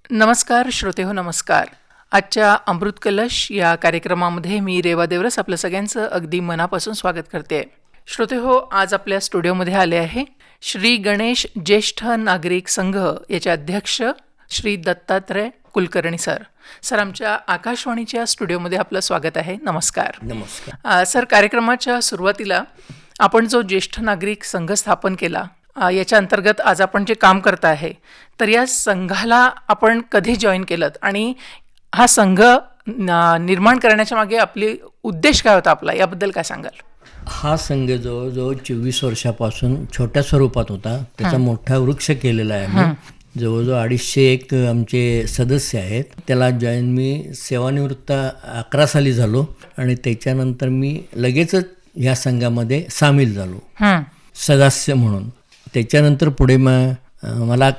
नमस्कार श्रोते हो, नमस्कार. आजच्या अमृत कलश या कार्यक्रमामध्ये मी रेवा देवरस आपलं सगळ्यांचं अगदी मनापासून स्वागत करते. श्रोते हो, आज आपल्या स्टुडिओमध्ये आले आहे श्री गणेश ज्येष्ठ नागरिक संघ याचे अध्यक्ष श्री दत्तात्रय कुलकर्णी सर. सर, आमच्या आकाशवाणीच्या स्टुडिओमध्ये आपलं स्वागत आहे. नमस्कार. नमस्कार. सर, कार्यक्रमाच्या सुरुवातीला आपण जो ज्येष्ठ नागरिक संघ स्थापन केला याच्या अंतर्गत आज आपण जे काम करत आहे, तर या संघाला आपण कधी जॉईन केलं आणि हा संघ निर्माण करण्याच्या मागे आपली उद्देश काय होता आपला, याबद्दल काय सांगाल? हा संघ जवळजवळ 24 वर्षापासून छोट्या स्वरूपात होता. त्याचा मोठा वृक्ष केलेला आहे. आम्ही जवळजवळ 250 आमचे सदस्य आहेत. त्याला जॉईन मी सेवानिवृत्त 11 साली झालो आणि त्याच्यानंतर मी लगेचच ह्या संघामध्ये सामील झालो सदस्य म्हणून. त्याच्यानंतर पुढे मला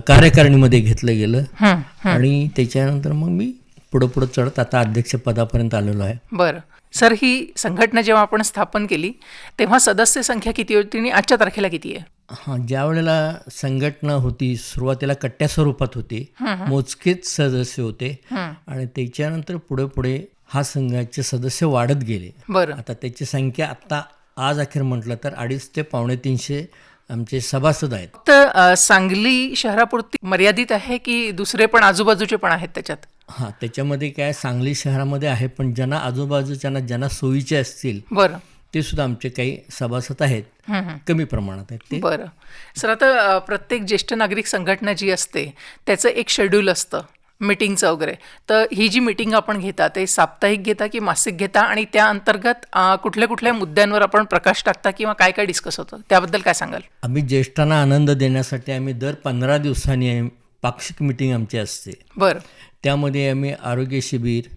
कार्यकारिणीमध्ये घेतलं गेलं आणि त्याच्यानंतर मग मी पुढं चढत आता अध्यक्षपदापर्यंत आलेलो आहे. बरं सर, ही संघटना जेव्हा आपण स्थापन केली तेव्हा सदस्य संख्या किती होती आणि आजच्या तारखेला किती आहे? हां, ज्या वेळेला संघटना होती सुरुवातीला कट्ट्या स्वरूपात होती, मोजकेच सदस्य होते आणि त्याच्यानंतर पुढे हा संघाचे सदस्य वाढत गेले. बरं. आता त्याची संख्या आत्ता आज अखेर म्हटलं तर 250 ते 250 आमचे सभासद आहेत. तर सांगली शहरापुरती मर्यादित आहे की दुसरे पण आजूबाजूचे पण आहेत त्याच्यात? हां, त्याच्यामध्ये काय सांगली शहरामध्ये आहे, पण ज्यांना आजूबाजूच्यांना ज्यांना सोयीचे असतील बरं, ते सुद्धा आमचे काही सभासद आहेत, कमी प्रमाणात आहेत ते. बरं सर, आता प्रत्येक ज्येष्ठ नागरिक संघटना जी असते त्याचं एक शेड्यूल असतं मीटिंगचं वगैरे. तर ही जी मीटिंग आपण घेता ते साप्ताहिक घेता की मासिक घेता आणि त्या अंतर्गत कुठल्या कुठल्या मुद्द्यांवर आपण प्रकाश टाकता किंवा काय काय डिस्कस होतं, त्याबद्दल काय सांगाल? आम्ही ज्येष्ठांना आनंद देण्यासाठी आम्ही दर 15 दिवसांनी पाक्षिक मीटिंग आमची असते. बरं. त्यामध्ये आम्ही आरोग्य शिबिर,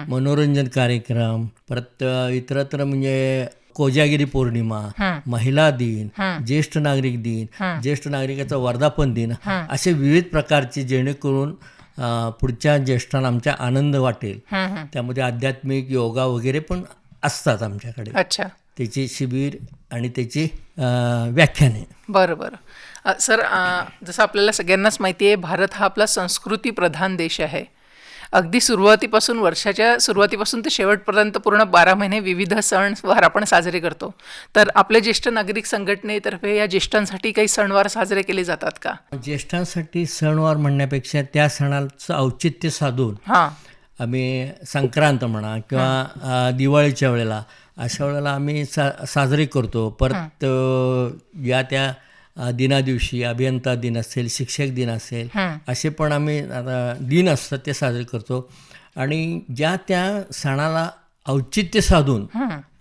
मनोरंजन कार्यक्रम, परत इतरत्र म्हणजे कोजागिरी पौर्णिमा, महिला दिन, ज्येष्ठ नागरिक दिन, ज्येष्ठ नागरिकाचा वर्धापन दिन, असे विविध प्रकारचे जेणेकरून पुढच्या ज्येष्ठांना आमचा आनंद वाटेल. त्यामध्ये आध्यात्मिक योगा वगैरे पण असतात आमच्याकडे. अच्छा. त्याची शिबिर आणि त्याची व्याख्याने. बरं बरं सर, जसं आपल्याला सगळ्यांनाच माहिती आहे, भारत हा आपला संस्कृती प्रधान देश आहे. अगदी सुरुवातीपासून, वर्षाच्या सुरुवातीपासून ते शेवटपर्यंत पूर्ण 12 महिने विविध सणवार आपण साजरे करतो. तर आपल्या ज्येष्ठ नागरिक संघटनेतर्फे या ज्येष्ठांसाठी काही सणवार साजरे केले जातात का? ज्येष्ठांसाठी सणवार म्हणण्यापेक्षा त्या सणाचं औचित्य साधून आम्ही संक्रांत म्हणा किंवा दिवाळीच्या वेळेला अशा वेळेला आम्ही साजरे करतो. परत या त्या दिना दिवशी अभियंता दिन असेल, शिक्षक दिन असेल, असे पण आम्ही दिन असतात ते साजरे करतो. आणि ज्या त्या सणाला औचित्य साधून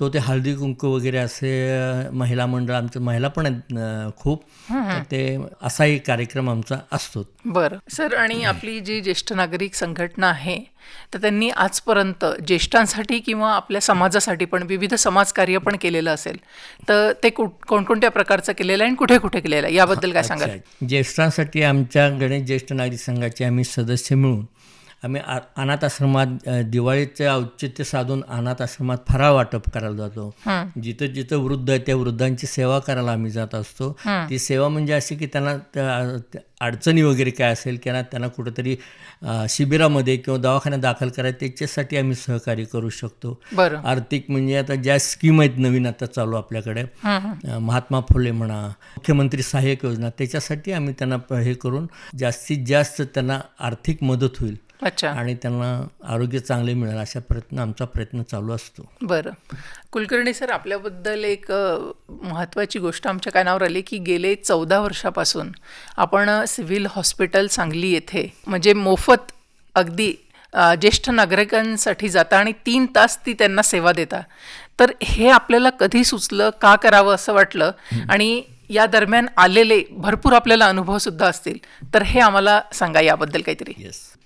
तो ते हळदी कुंकू वगैरे असे महिला मंडळ, आमचं महिला पण आहेत खूप, ते असाही कार्यक्रम आमचा असतो. बरं सर, आणि आपली जी ज्येष्ठ नागरिक संघटना आहे तर त्यांनी आजपर्यंत ज्येष्ठांसाठी किंवा आपल्या समाजासाठी पण विविध समाजकार्य पण केलेलं असेल, तर ते कोणकोणत्या प्रकारचं केलेलं आहे आणि कुठे कुठे केलेलं आहे, याबद्दल काय सांगाल? ज्येष्ठांसाठी आमच्या गणेश ज्येष्ठ नागरिक संघाचे आम्ही सदस्य मिळून आम्ही अनाथ आश्रमात दिवाळीचे औचित्य साधून अनाथ आश्रमात फराळ वाटप करायला जातो. जिथं जिथं वृद्ध आहे त्या वृद्धांची सेवा करायला आम्ही जात असतो. ती सेवा म्हणजे अशी की त्यांना अडचणी वगैरे काय असेल किंवा त्यांना कुठंतरी शिबिरामध्ये किंवा दवाखान्यात दाखल करायचं त्याच्यासाठी आम्ही सहकार्य करू शकतो. आर्थिक म्हणजे आता ज्या स्कीम आहेत नवीन आता चालू आपल्याकडे, महात्मा फुले म्हणा, मुख्यमंत्री सहाय्यक योजना, त्याच्यासाठी आम्ही त्यांना हे करून जास्तीत जास्त त्यांना आर्थिक मदत होईल. अच्छा. आणि त्यांना आरोग्य चांगले मिळेल अशा आमचा प्रयत्न चालू असतो. बरं कुलकर्णी सर, आपल्याबद्दल एक महत्त्वाची गोष्ट आमच्या कानावर आली की गेले 14 वर्षापासून आपण सिव्हिल हॉस्पिटल सांगली येथे म्हणजे मोफत अगदी ज्येष्ठ नागरिकांसाठी जाता आणि 3 तास ती त्यांना सेवा देता. तर हे आपल्याला कधी सुचलं, का करावं असं वाटलं, आणि या दरम्यान आलेले भरपूर आपल्याला अनुभव सुद्धा असतील, तर हे आम्हाला सांगा याबद्दल काहीतरी.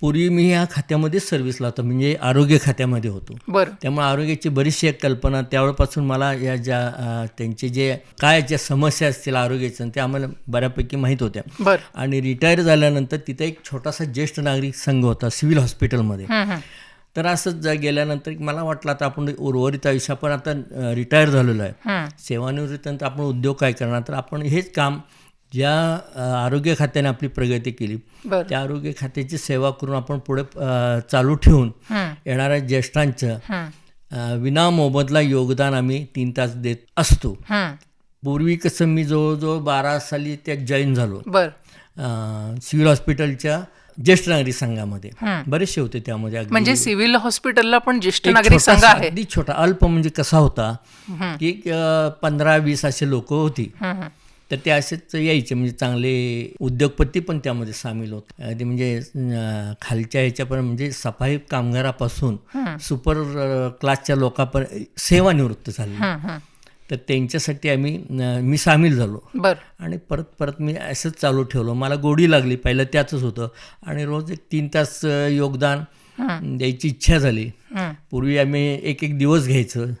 पूर्वी मी या खात्यामध्ये सर्व्हिसला होतो, म्हणजे आरोग्य खात्यामध्ये होतो. बरं. त्यामुळे आरोग्याची बरीचशी एक कल्पना त्यावेळेपासून मला या त्यांचे जे काय ज्या समस्या असतील आरोग्याच्या ते आम्हाला बऱ्यापैकी माहीत होत्या. बरं. आणि रिटायर झाल्यानंतर तिथे एक छोटासा ज्येष्ठ नागरिक संघ होता सिव्हिल हॉस्पिटलमध्ये. तर असंच गेल्यानंतर मला वाटलं आता आपण उर्वरित आयुष्य, आपण आता रिटायर झालेलो आहे, सेवानिवृत्तीनंतर आपण उद्योग काय करणार, तर आपण हेच काम ज्या आरोग्य खात्याने आपली प्रगती केली बरं. त्या आरोग्य खात्याची सेवा करून आपण पुढे चालू ठेवून येणाऱ्या ज्येष्ठांचं विना मोबदला योगदान आम्ही 3 तास देत असतो. पूर्वी कसं मी जवळजवळ 12 साली त्यात जॉईन झालो. सिव्हिल हॉस्पिटलच्या ज्येष्ठ नागरिक संघामध्ये बरेचसे होते त्यामध्ये. म्हणजे सिव्हिल हॉस्पिटलला पण ज्येष्ठ नागरिक संघ आहे. अगदी छोटा अल्प म्हणजे कसा होता की 15-20 असे लोक होती. तर ते असेच यायचे म्हणजे चांगले उद्योगपती पण त्यामध्ये सामील होते. ते म्हणजे खालच्या ह्याच्या पण म्हणजे सफाई कामगारापासून सुपर क्लासच्या लोकांपर्यंत सेवानिवृत्त झाले. तर त्यांच्यासाठी मी सामील झालो. आणि परत मी असंच चालू ठेवलं. मला गोडी लागली, पहिलं त्याच होतं आणि रोज 1-3 तास योगदान द्यायची इच्छा झाली. पूर्वी आम्ही एक दिवस घ्यायचं.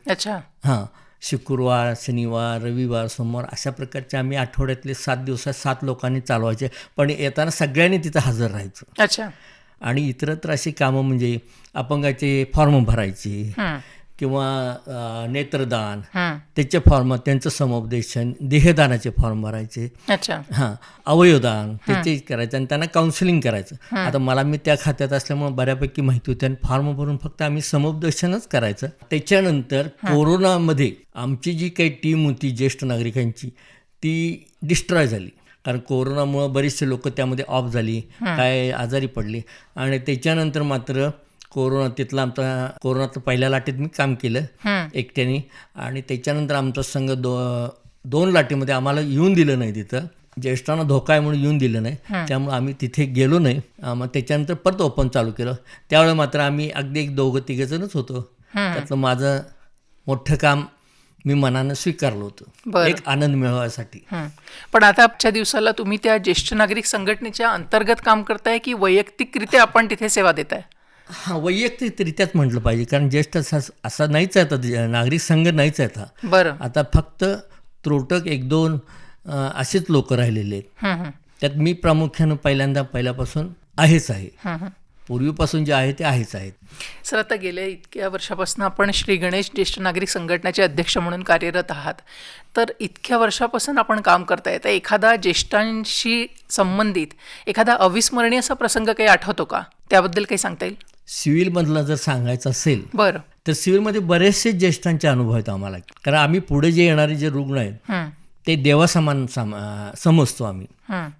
हां, शुक्रवार, शनिवार, रविवार, सोमवार अशा प्रकारचे आम्ही आठवड्यातले 7 दिवसात 7 लोकांनी चालवायचे. पण येताना सगळ्यांनी तिथं हजर राहायचं. आणि इतरत्र अशी कामं म्हणजे अपंगाचे फॉर्म भरायचे किंवा नेत्रदान त्याचे फॉर्म, त्यांचं समुपदेशन, देहदानाचे फॉर्म भरायचे. हां, अवयवदान त्याचे करायचं आणि त्यांना काउन्सिलिंग करायचं. आता मी त्या खात्यात असल्यामुळे बऱ्यापैकी माहिती होती आणि फॉर्म भरून फक्त आम्ही समुपदेशनच करायचं. त्याच्यानंतर कोरोनामध्ये आमची जी काही टीम होती ज्येष्ठ नागरिकांची ती डिस्ट्रॉय झाली. कारण कोरोनामुळं बरेचसे लोक त्यामध्ये ऑफ झाली, काय आजारी पडली. आणि त्याच्यानंतर मात्र कोरोनाचं पहिल्या लाटेत मी काम केलं एकट्याने. आणि त्याच्यानंतर आमचा संघ 2 लाटेमध्ये आम्हाला येऊन दिलं नाही. तिथं ज्येष्ठांना धोका आहे म्हणून येऊन दिलं नाही. त्यामुळे आम्ही तिथे गेलो नाही. मग त्याच्यानंतर परत ओपन चालू केलं. त्यावेळेला मात्र आम्ही अगदी 2-3 जणच होतो. त्यातलं माझं मोठं काम मी मनानं स्वीकारलं होतं, एक आनंद मिळवण्यासाठी. पण आता आजच्या दिवसाला तुम्ही त्या ज्येष्ठ नागरिक संघटनेच्या अंतर्गत काम करताय की वैयक्तिकरित्या आपण तिथे सेवा देताय? हां, वैयक्तिकरित्याच म्हटलं पाहिजे. कारण ज्येष्ठ असा नाहीच आहे आता, नागरिक संघ नाहीच आहे आता. आता फक्त त्रोटक 1-2 असेच लोक राहिलेले आहेत. त्यात मी प्रामुख्यानं पहिल्यापासून आहेच आहे. पूर्वीपासून जे आहे ते आहेच आहेत. सर, आता गेल्या इतक्या वर्षापासून आपण श्री गणेश ज्येष्ठ नागरिक संघटनेचे अध्यक्ष म्हणून कार्यरत आहात. तर इतक्या वर्षापासून आपण काम करताय, तर एखादा ज्येष्ठांशी संबंधित एखादा अविस्मरणीय असा प्रसंग काही आठवतो का? त्याबद्दल काही सांगता येईल? सिव्हिलमधलं जर सांगायचं असेल तर सिव्हिलमध्ये बरेचसे ज्येष्ठांचे अनुभव आहेत आम्हाला. कारण आम्ही पुढे जे येणारे जे रुग्ण आहेत ते देवासमान समजतो आम्ही.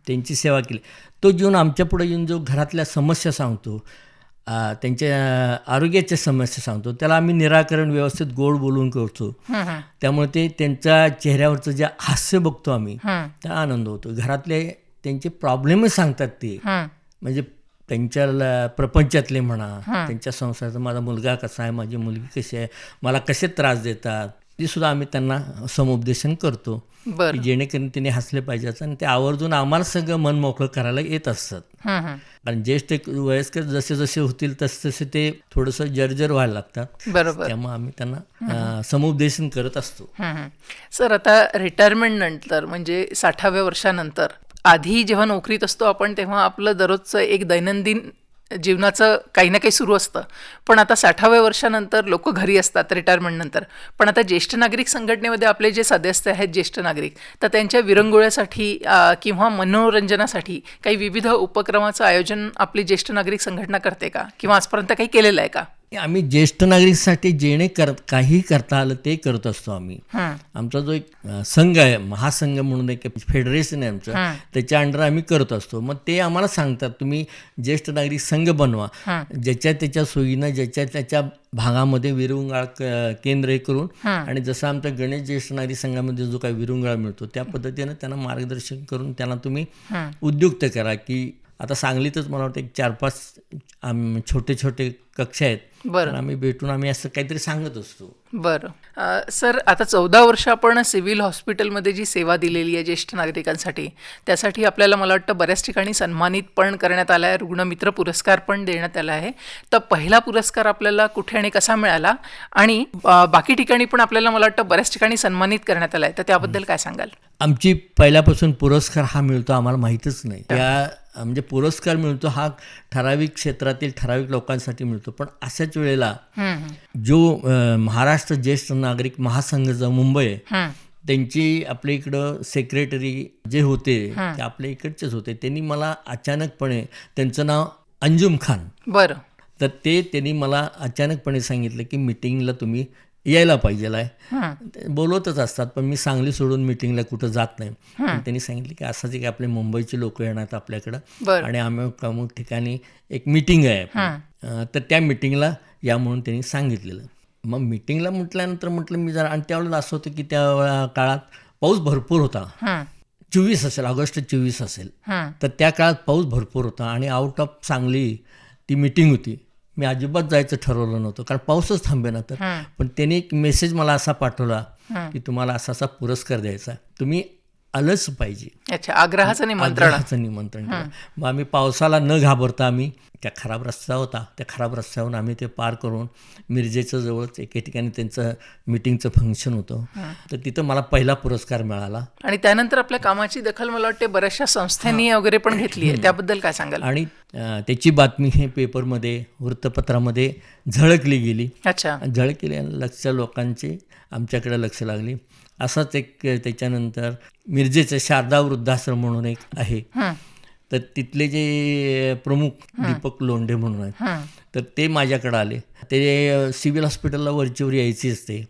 त्यांची सेवा केली. तो जीवन आमच्या पुढे येऊन जो घरातल्या समस्या सांगतो, त्यांच्या आरोग्याच्या समस्या सांगतो, त्याला आम्ही निराकरण व्यवस्थित गोड बोलून करतो. त्यामुळे ते त्यांच्या चेहऱ्यावरचं जे हास्य बघतो आम्ही, त्या आनंद होतो. घरातले त्यांचे प्रॉब्लेमच सांगतात ते, म्हणजे त्यांच्या प्रपंचातले म्हणा, त्यांच्या संसाराचा, माझा मुलगा कसा आहे, माझी मुलगी कशी आहे, मला कसे त्रास देतात, ते सुद्धा आम्ही त्यांना समुपदेशन करतो. जेणेकरून त्यांनी हसले पाहिजे आणि ते आवर्जून आम्हाला सगळं मन मोकळं करायला येत असतात. कारण ज्येष्ठ वयस्कर जसे जसे होतील तसे ते थोडंसं जर्जर व्हायला लागतात. त्यामुळे आम्ही त्यांना समुपदेशन करत असतो. सर, आता रिटायरमेंट नंतर म्हणजे 60व्या वर्षानंतर, आधी जेव्हा नोकरीत असतो आपण तेव्हा आपलं दररोजचं एक दैनंदिन जीवनाचं काही ना काही सुरू असतं. पण आता 60व्या वर्षानंतर लोक घरी असतात रिटायरमेंट नंतर. पण आता ज्येष्ठ नागरिक संघटनेमध्ये आपले जे सदस्य आहेत ज्येष्ठ नागरिक, तर त्यांच्या विरंगुळ्यासाठी किंवा मनोरंजनासाठी काही विविध उपक्रमाचं आयोजन आपली ज्येष्ठ नागरिक संघटना करते का, किंवा आजपर्यंत काही केलेलं आहे का? आम्ही ज्येष्ठ नागरिकसाठी काही करता आलं ते करत असतो आम्ही. आमचा जो एक संघ आहे, महासंघ म्हणून एक फेडरेशन आहे आमचं, त्याच्या अंडर आम्ही करत असतो. मग ते आम्हाला सांगतात तुम्ही ज्येष्ठ नागरिक संघ बनवा, ज्याच्या त्याच्या सोयीनं ज्याच्या त्याच्या भागामध्ये विरंगुळा केंद्र करून. आणि जसं आमच्या गणेश ज्येष्ठ नागरिक संघामध्ये जो काही विरंगुळा मिळतो त्या पद्धतीनं त्यांना मार्गदर्शन करून त्यांना तुम्ही उद्युक्त करा. की आता सांगलीतच मला वाटतं 4-5 छोटे छोटे कक्ष आहेत. आम्ही भेटून आम्ही असं काहीतरी सांगत असतो. सर, आता 14 वर्ष आपण सिव्हिल हॉस्पिटलमध्ये जी सेवा दिलेली आहे ज्येष्ठ नागरिकांसाठी, त्यासाठी आपल्याला मला वाटतं बऱ्याच ठिकाणी सन्मानित पण करण्यात आला आहे. रुग्णमित्र पुरस्कार पण देण्यात आला आहे. तर पहिला पुरस्कार आपल्याला कुठे आणि कसा मिळाला, आणि बाकी ठिकाणी पण आपल्याला मला वाटतं बऱ्याच ठिकाणी सन्मानित करण्यात आला आहे, तर त्याबद्दल काय सांगाल? आमची पहिल्यापासून पुरस्कार हा मिळतो आम्हाला माहीतच नाही. म्हणजे पुरस्कार मिळतो हा ठराविक क्षेत्रातील ठराविक लोकांसाठी मिळतो. पण अशाच वेळेला जो महाराष्ट्र ज्येष्ठ नागरिक महासंघ जो मुंबई आहे त्यांची आपल्या इकडं सेक्रेटरी जे होते ते आपल्या इकडचेच होते. त्यांनी मला अचानकपणे, त्यांचं नाव अंजुम खान, बरं. तर त्यांनी मला अचानकपणे सांगितलं की मिटिंगला तुम्ही यायला पाहिजे आहे. बोलवतच असतात पण मी सांगली सोडून मिटिंगला कुठं जात नाही. पण त्यांनी सांगितलं की असंच एक आपले मुंबईचे लोक येणार आहेत आपल्याकडं आणि अमुक ठिकाणी एक मिटिंग आहे तर त्या मिटिंगला या म्हणून त्यांनी सांगितलेलं. मग मिटिंगला म्हटलं मी जरा, आणि त्यावेळेला असं होतं की त्या काळात पाऊस भरपूर होता. 24 असेल, ऑगस्ट 24 असेल, तर त्या काळात पाऊस भरपूर होता आणि आउट ऑफ सांगली ती मिटिंग होती. मी अजिबात जायचं ठरवलं नव्हतं कारण पाऊसच थांबेना. तर पण त्याने एक मेसेज मला असा पाठवला की तुम्हाला असा पुरस्कार द्यायचा, तुम्ही आलंच पाहिजे. अच्छा, आग्रहाचं निमंत्रण केलं. मग आम्ही पावसाला न घाबरता आम्ही, त्या खराब रस्ता होता, त्या खराब रस्त्यावरून आम्ही ते पार करून मिरजेच्या जवळच एके ठिकाणी त्यांचं मिटिंगचं फंक्शन होतं, तर तिथं मला पहिला पुरस्कार मिळाला. आणि त्यानंतर आपल्या कामाची दखल मला वाटते बऱ्याचशा संस्थांनी वगैरे पण घेतली आहे, त्याबद्दल काय सांगाल? आणि त्याची बातमी हे पेपरमध्ये, वृत्तपत्रामध्ये झळकली गेली. अच्छा. झळकली लोकांची आमच्याकडे लक्ष लागली. असाच एक त्याच्यानंतर मिरजेचं शारदा वृद्धाश्रम म्हणून एक आहे, तर तिथले जे प्रमुख दीपक लोंढे म्हणून आहेत, तर ते माझ्याकडे आले. ते सिव्हिल हॉस्पिटलला वरचीवर यायची असते.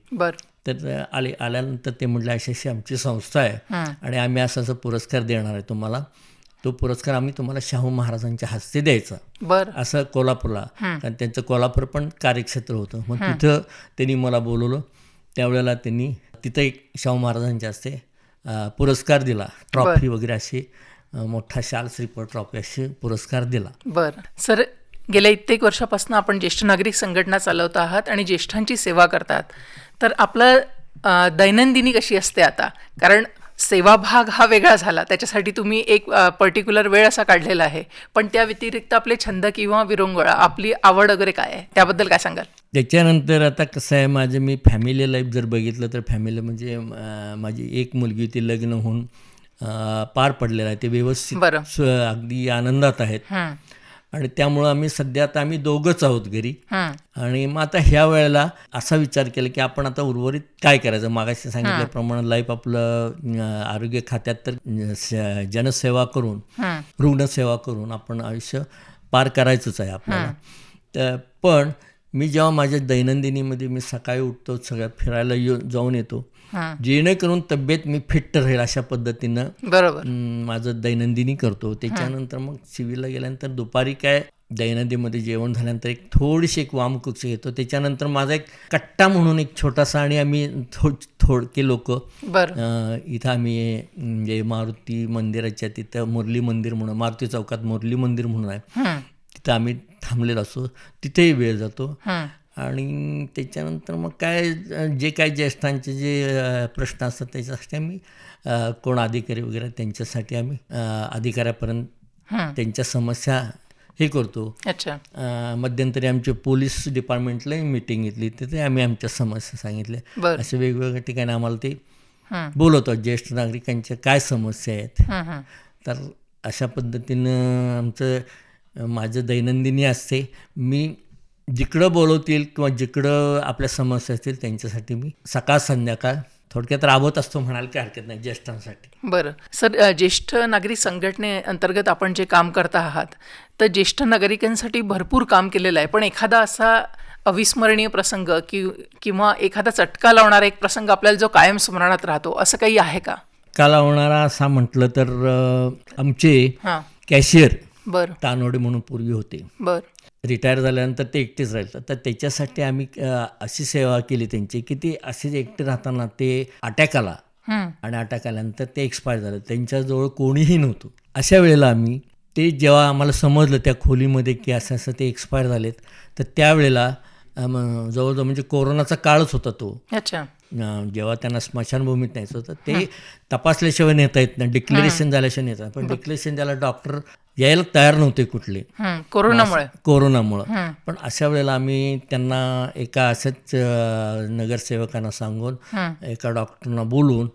तर आल्यानंतर ते म्हटलं अशी आमची संस्था आहे आणि आम्ही असं पुरस्कार देणार आहे तुम्हाला. तो पुरस्कार आम्ही तुम्हाला शाहू महाराजांच्या हस्ते द्यायचा, असं कोल्हापूरला, कारण त्यांचं कोल्हापूर पण कार्यक्षेत्र होतं. मग तिथं त्यांनी मला बोलवलं. त्यावेळेला त्यांनी तिथं एक शाहू महाराजांच्या हस्ते पुरस्कार दिला, ट्रॉफी वगैरे अशी मोठा शाल श्रीफळ ट्रॉफी अशी पुरस्कार दिला. बरं सर, गेल्या कित्येक वर्षापासून आपण ज्येष्ठ नागरिक संघटना चालवत आहात आणि ज्येष्ठांची सेवा करतात, तर आपलं दैनंदिनी कशी असते आता? कारण सेवाभाग हा वेगळा झाला, त्याच्यासाठी तुम्ही एक पर्टिक्युलर वेळ असा काढलेला आहे, पण त्या व्यतिरिक्त आपले छंद किंवा विरंगुळा, आपली आवड वगैरे काय आहे, त्याबद्दल काय सांगाल? त्याच्यानंतर आता कसं आहे, मी फॅमिली लाईफ जर बघितलं तर फॅमिली म्हणजे माझी एक मुलगी, ती लग्न होऊन पार पडलेलं आहे, ते व्यवस्थित अगदी आनंदात आहेत. आणि त्यामुळं आम्ही सध्या आता आम्ही दोघंच आहोत घरी. आणि मग आता ह्या वेळेला असा विचार केला की आपण आता उर्वरित काय करायचं. मागाशी सांगितल्याप्रमाणे लाईफ आपलं आरोग्य खात्यात तर जनसेवा करून, रुग्णसेवा करून आपण आयुष्य पार करायचंच आहे आपल्याला. तर पण मी जेव्हा माझ्या दैनंदिनीमध्ये मी सकाळी उठतो, सगळ्यात फिरायला जाऊन येतो, जेणेकरून तब्येत मी फिट राहील अशा पद्धतीनं माझं दैनंदिनी करतो. त्याच्यानंतर मग सिव्हिलला गेल्यानंतर दुपारी काय दैनंदिनीमध्ये जेवण झाल्यानंतर एक थोडीशी एक वामकुक्षी घेतो. त्याच्यानंतर माझा एक कट्टा म्हणून एक छोटासा, आणि आम्ही थोडके लोक इथं आम्ही म्हणजे मारुती मंदिराच्या तिथं मुरली मंदिर म्हणून, मारुती चौकात मुरली मंदिर म्हणून आहे, तिथं आम्ही थांबलेलो असतो, तिथेही वेळ जातो. आणि त्याच्यानंतर मग जे काय ज्येष्ठांचे जे प्रश्न असतात त्याच्यासाठी आम्ही कोण अधिकारी वगैरे त्यांच्यासाठी आम्ही अधिकाऱ्यापर्यंत त्यांच्या समस्या हे करतो. मध्यंतरी आमच्या पोलीस डिपार्टमेंटलाही मीटिंग घेतली, तिथे आम्ही आमच्या समस्या सांगितल्या. असे वेगवेगळ्या ठिकाणी आम्हाला ते बोलवतात, ज्येष्ठ नागरिकांच्या काय समस्या आहेत. तर अशा पद्धतीनं माझं दैनंदिनी असते. मी जिकडं बोलवतील किंवा जिकडं आपल्या समस्या असतील त्यांच्यासाठी मी सकाळ संध्याकाळ थोडक्यात राबवत असतो म्हणाल की हरकत नाही ज्येष्ठांसाठी. बरं सर, ज्येष्ठ नागरिक संघटनेअंतर्गत आपण जे काम करत आहात, तर ज्येष्ठ नागरिकांसाठी भरपूर काम केलेलं आहे, पण एखादा असा अविस्मरणीय प्रसंग किंवा एखादा चटका लावणारा एक प्रसंग आपल्याला जो कायम स्मरणात राहतो, असं काही आहे का? चटका लावणारा असा म्हटलं तर आमचे कॅशियर तानोडे म्हणून पूर्वी होते, रिटायर झाल्यानंतर ते एकटेच राहिले. तर त्याच्यासाठी आम्ही अशी सेवा केली त्यांची की ते असेच एकटे राहताना ते अटॅक आला आणि अटॅक आल्यानंतर ते एक्सपायर झाले, त्यांच्याजवळ कोणीही नव्हतं. अशा वेळेला आम्ही ते जेव्हा आम्हाला समजलं त्या खोलीमध्ये की असं असं ते एक्सपायर झालेत, तर त्यावेळेला जवळजवळ म्हणजे कोरोनाचा काळच होता तो. जेव्हा त्यांना स्मशानभूमीत न्यायचं होतं, ते तपासल्याशिवाय नेता येत नाही, डिक्लेरेशन झाल्याशिवाय नेता, पण डिक्लेरेशन द्यायला डॉक्टर यायला तयार नव्हते कुठले, कोरोनामुळं. पण अशा वेळेला आम्ही त्यांना एका अशाच नगरसेवकांना सांगून एका डॉक्टरना बोलवून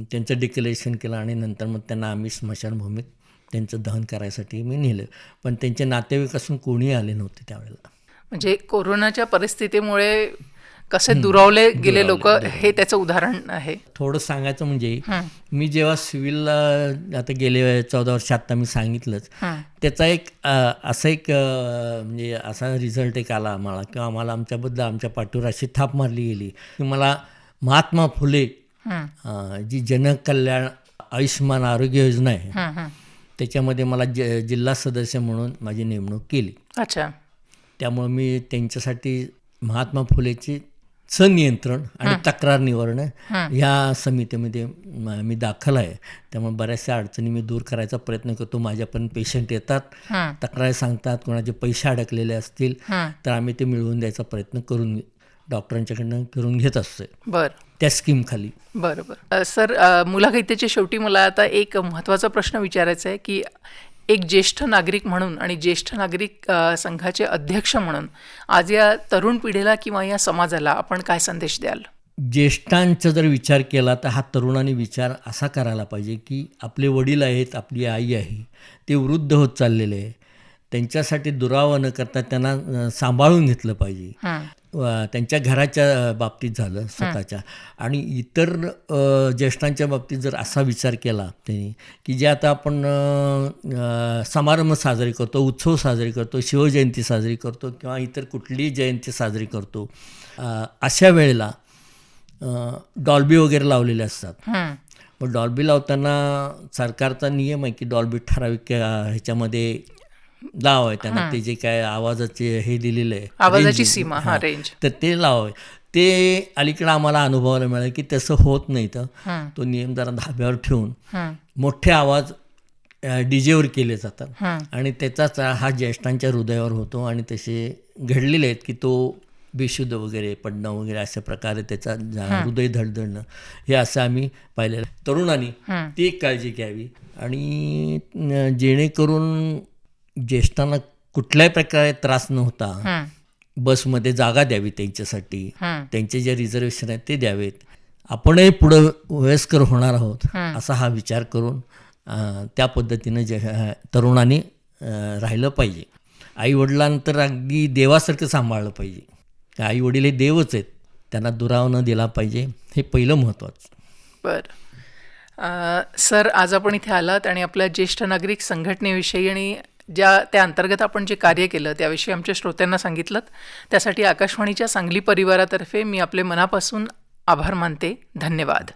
त्यांचं डिक्लेरेशन केलं आणि नंतर मग त्यांना आम्ही स्मशानभूमीत त्यांचं दहन करायसाठी मी नेलं. पण त्यांचे नातेवाईक असून कोणीही आले नव्हते त्यावेळेला. म्हणजे कोरोनाच्या परिस्थितीमुळे कसे दुरावले गेले लोक, हे त्याचं उदाहरण आहे. थोडं सांगायचं म्हणजे मी जेव्हा सिव्हिलला आता गेले 14 वर्ष आत्ता मी सांगितलंच, त्याचा एक असा एक म्हणजे असा रिझल्ट एक आला आम्हाला, किंवा आम्हाला आमच्याबद्दल आमच्या पाठीवर अशी थाप मारली गेली की मला महात्मा फुले जी जनकल्याण आयुष्यमान आरोग्य योजना आहे त्याच्यामध्ये मला जिल्हा सदस्य म्हणून माझी नेमणूक केली. अच्छा. त्यामुळे मी त्यांच्यासाठी महात्मा फुलेचे संनियंत्रण आणि तक्रार निवारण ह्या समितीमध्ये मी दाखल आहे. त्यामुळे बऱ्याचशा अडचणी मी दूर करायचा प्रयत्न करतो. माझ्यापर्यंत पेशंट येतात, तक्रारी सांगतात, कोणाचे पैसे अडकलेले असतील तर आम्ही ते मिळवून द्यायचा प्रयत्न करून डॉक्टरांच्याकडनं करून घेत असतोय. बरं. त्या स्कीमखाली. बरोबर. सर, मुलाखतीच्या शेवटी मला आता एक महत्त्वाचा प्रश्न विचारायचा आहे की एक ज्येष्ठ नागरिक म्हणून आणि ज्येष्ठ नागरिक संघाचे अध्यक्ष म्हणून आज या तरुण पिढीला किंवा या समाजाला आपण काय संदेश द्याल? ज्येष्ठांचा जर विचार केला तर हा तरुणांनी विचार असा करायला पाहिजे की आपले वडील आहेत, आपली आई आहे, ते वृद्ध होत चाललेले आहे, त्यांच्यासाठी दुरावा न करता त्यांना सांभाळून घेतलं पाहिजे. त्यांच्या घराच्या बाबतीत झालं स्वतःच्या, आणि इतर ज्येष्ठांच्या बाबतीत जर असा विचार केला त्यांनी की जे आता आपण समारंभ साजरे करतो, उत्सव साजरे करतो, शिवजयंती साजरी करतो किंवा इतर कुठलीही जयंती साजरी करतो, अशा वेळेला डॉल्बी वगैरे लावलेले असतात. मग डॉल्बी लावताना सरकारचा नियम आहे की डॉल्बी ठराविक ह्याच्यामध्ये लाव आहे, त्यांना ते जे काय आवाजाचे हे दिलेलं आहे, आवाजाची सीमा, रेंज, तर ते लाव आहे. ते अलीकडं आम्हाला अनुभवायला मिळालं की तसं होत नाही. तर तो नियम जरा धाब्यावर ठेवून मोठे आवाज डीजेवर केले जातात आणि त्याचाच हा ज्येष्ठांच्या हृदयावर होतो, आणि तसे घडलेले आहेत की तो बेशुद्ध वगैरे पडणं वगैरे अशा प्रकारे त्याचा हृदय धडधडणं, हे असं आम्ही पाहिलेलं. तरुणांनी ती एक काळजी घ्यावी आणि जेणेकरून ज्येष्ठांना कुठल्याही प्रकारे त्रास न होता बसमध्ये जागा द्यावी त्यांच्यासाठी, त्यांचे जे रिझर्वेशन आहेत ते द्यावेत. आपणही पुढं वयस्कर होणार आहोत असा हा विचार करून त्या पद्धतीनं तरुणांनी राहिलं पाहिजे. आईवडिलांतर अगदी देवासारखं सांभाळलं पाहिजे. आईवडील हे देवच आहेत, त्यांना दुरावा न दिला पाहिजे, हे पहिलं महत्त्वाचं. बरं. सर, आज आपण इथे आलात आणि आपल्या ज्येष्ठ नागरिक संघटनेविषयी आणि त्या अंतर्गत आपण जे कार्य केलं त्याविषयी आमच्या श्रोत्यांना सांगितलं. त्यासाठी आकाशवाणीच्या सांगली परिवारातर्फे मी आपले मनापासून आभार मानते. धन्यवाद.